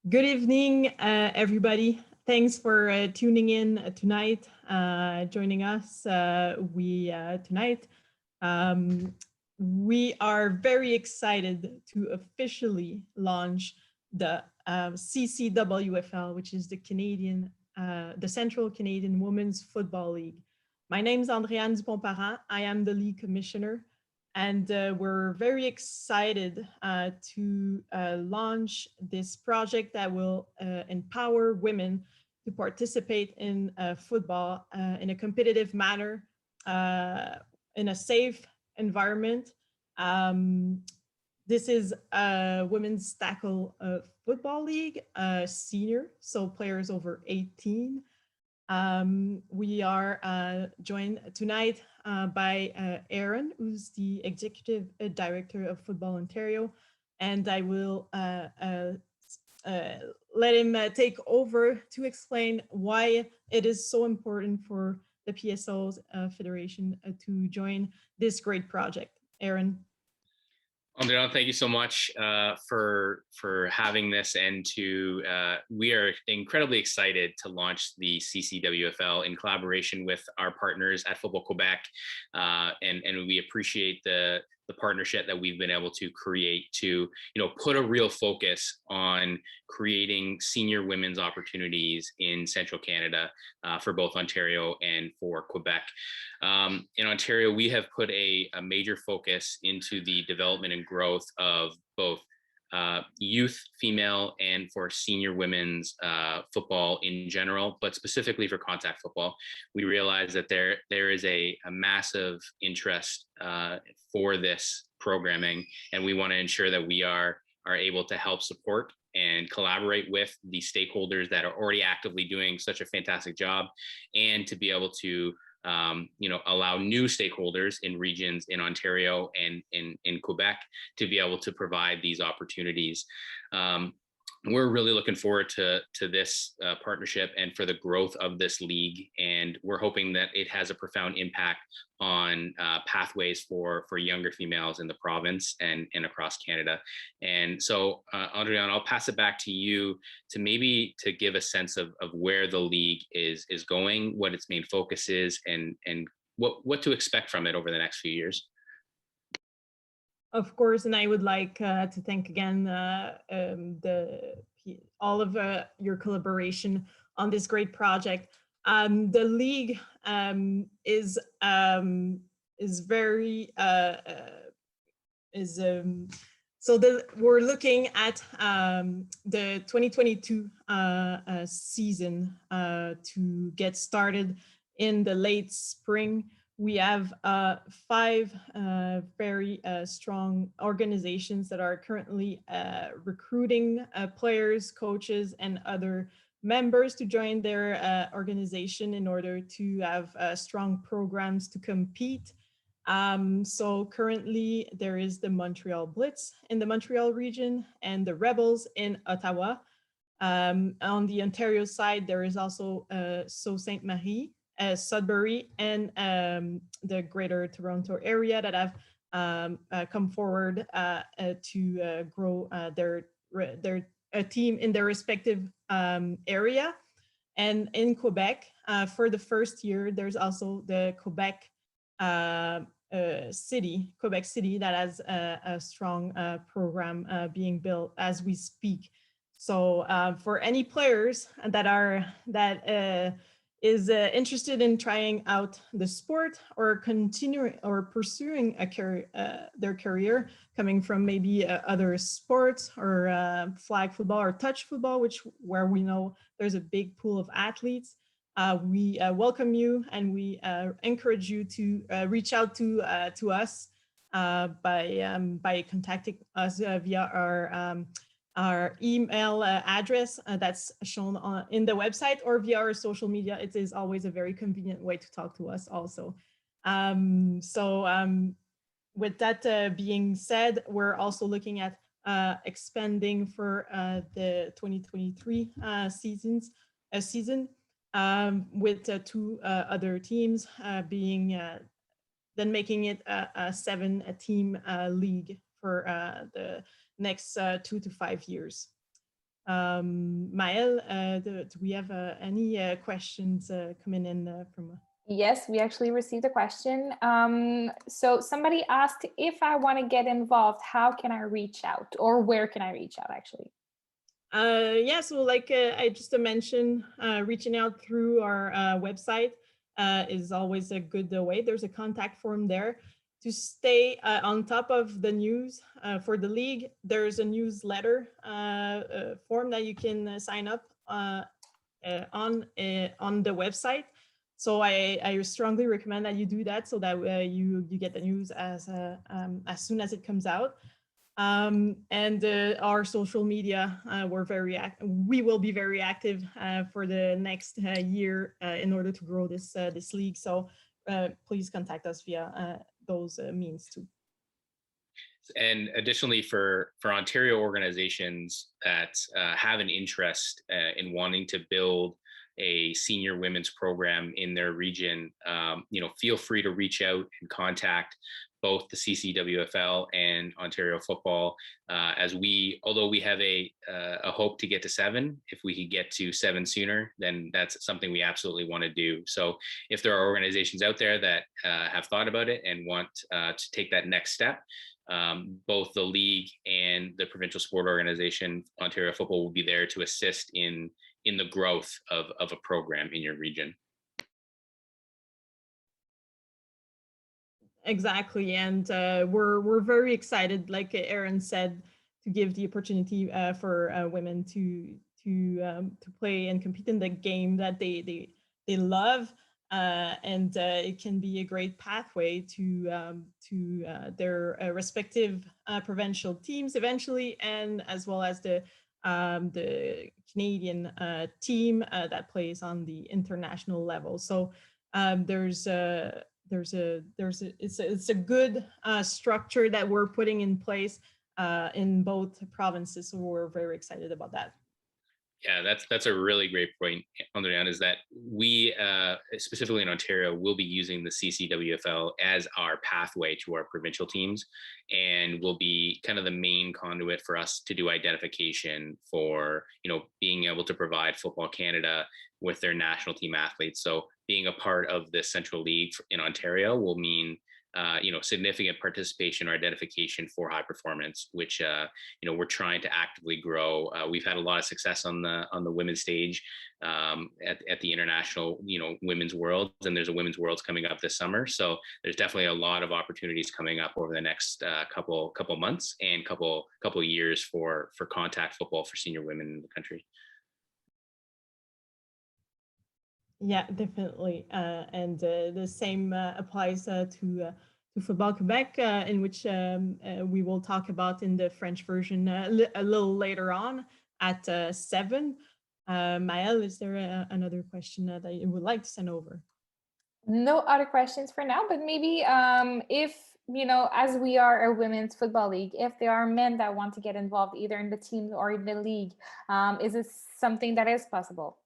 Good evening, everybody. Thanks for tuning in tonight, joining us. Tonight, we are very excited to officially launch the CCWFL, which is the Central Canadian Women's Football League. My name is Andréanne. I am the league commissioner. And we're very excited to launch this project that will empower women to participate in football in a competitive manner, in a safe environment. This is a women's tackle football league, senior, so players over 18. We are joined tonight by Aaron, who's the Executive Director of Football Ontario, and I will let him take over to explain why it is so important for the PSO's Federation to join this great project. Aaron. Andréanne, thank you so much for having this, and we are incredibly excited to launch the CCWFL in collaboration with our partners at Football Quebec, and we appreciate the partnership that we've been able to create to put a real focus on creating senior women's opportunities in Central Canada for both Ontario and for Quebec. In Ontario, we have put a major focus into the development and growth of both youth, female, and for senior women's football in general, but specifically for contact football. We realize that there is a massive interest for this programming, and we want to ensure that we are able to help support and collaborate with the stakeholders that are already actively doing such a fantastic job, and to be able to allow new stakeholders in regions in Ontario and in Quebec to be able to provide these opportunities. We're really looking forward to this partnership and for the growth of this league, and we're hoping that it has a profound impact on pathways for younger females in the province and across Canada. And so, Andréanne, I'll pass it back to you to give a sense of where the league is going, what its main focus is, and what to expect from it over the next few years. Of course, and I would like to thank again all of your collaboration on this great project. The league is very we're looking at the 2022 season to get started in the late spring. We have 5 very strong organizations that are currently recruiting players, coaches, and other members to join their organization in order to have strong programs to compete. So currently there is the Montreal Blitz in the Montreal region and the Rebels in Ottawa. On the Ontario side, there is also Sault Ste. Marie, Sudbury, and the Greater Toronto area that have come forward to grow their team in their respective area. And in Quebec, for the first year, there's also the Quebec City that has a strong program being built as we speak. So for any players that is interested in trying out the sport or continuing or pursuing their career, coming from maybe other sports or flag football or touch football, where we know there's a big pool of athletes, we welcome you, and we encourage you to reach out to us by contacting us via our email address that's shown in the website, or via our social media. It is always a very convenient way to talk to us also. With that being said, we're also looking at expanding for the 2023 season with 2 other teams then making it a 7-team league for the next 2 to 5 years. Maëlle, do we have any questions coming in from? Yes, we actually received a question. So somebody asked, if I want to get involved, how can I reach out, or where can I reach out actually? Yeah, so like I just mentioned, reaching out through our website is always a good way. There's a contact form there. To stay on top of the news for the league, there's a newsletter form that you can sign up on the website. So I strongly recommend that you do that, so that you get the news as soon as it comes out. And our social media, we will be very active for the next year in order to grow this league. So please contact us via those means too. And additionally, for Ontario organizations that have an interest in wanting to build a senior women's program in their region, feel free to reach out and contact both the CCWFL and Ontario Football, although we have a hope to get to 7. If we could get to 7 sooner, then that's something we absolutely want to do. So if there are organizations out there that have thought about it and want to take that next step, both the league and the provincial sport organization, Ontario Football, will be there to assist in the growth of a program in your region. Exactly, and we're very excited, like Aaron said, to give the opportunity for women to play and compete in the game that they love, and it can be a great pathway to their respective provincial teams eventually, and as well as the Canadian team that plays on the international level. So it's a good structure that we're putting in place in both provinces. So we're very excited about that. Yeah, that's a really great point, Andréanne, is that we, specifically in Ontario, will be using the CCWFL as our pathway to our provincial teams, and will be kind of the main conduit for us to do identification for, being able to provide Football Canada with their national team athletes. So being a part of the Central League in Ontario will mean significant participation or identification for high performance, which we're trying to actively grow. We've had a lot of success on the women's stage at the international women's worlds, and there's a women's worlds coming up this summer. So there's definitely a lot of opportunities coming up over the next couple months and couple years for contact football for senior women in the country. Yeah, definitely. And the same applies to Football Quebec, in which we will talk about in the French version a little later on at 7. Maëlle, is there another question that you would like to send over? No other questions for now, but maybe if, as we are a women's football league, if there are men that want to get involved either in the team or in the league, is this something that is possible?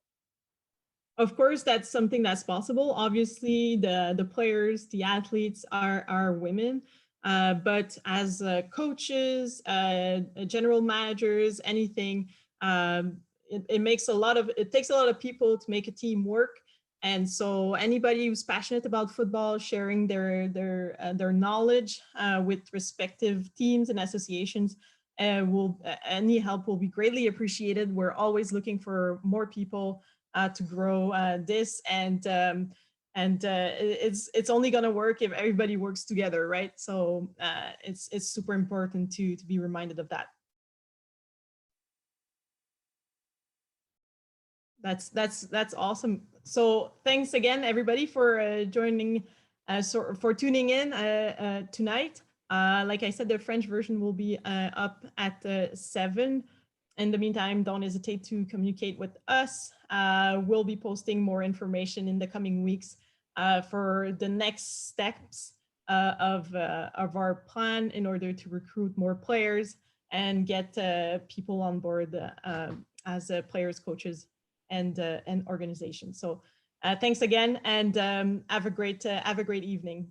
Of course, that's something that's possible. Obviously, the players, the athletes are women, but as coaches, general managers, anything, it takes a lot of people to make a team work. And so anybody who's passionate about football, sharing their knowledge with respective teams and associations, any help will be greatly appreciated. We're always looking for more people to grow this, and it's only going to work if everybody works together, right? So it's super important to be reminded of that. That's awesome. So thanks again, everybody, for joining, for tuning in tonight. Like I said, the French version will be up at 7. In the meantime, don't hesitate to communicate with us. We'll be posting more information in the coming weeks for the next steps of our plan in order to recruit more players and get people on board as players, coaches, and organizations. So thanks again, and have a great evening.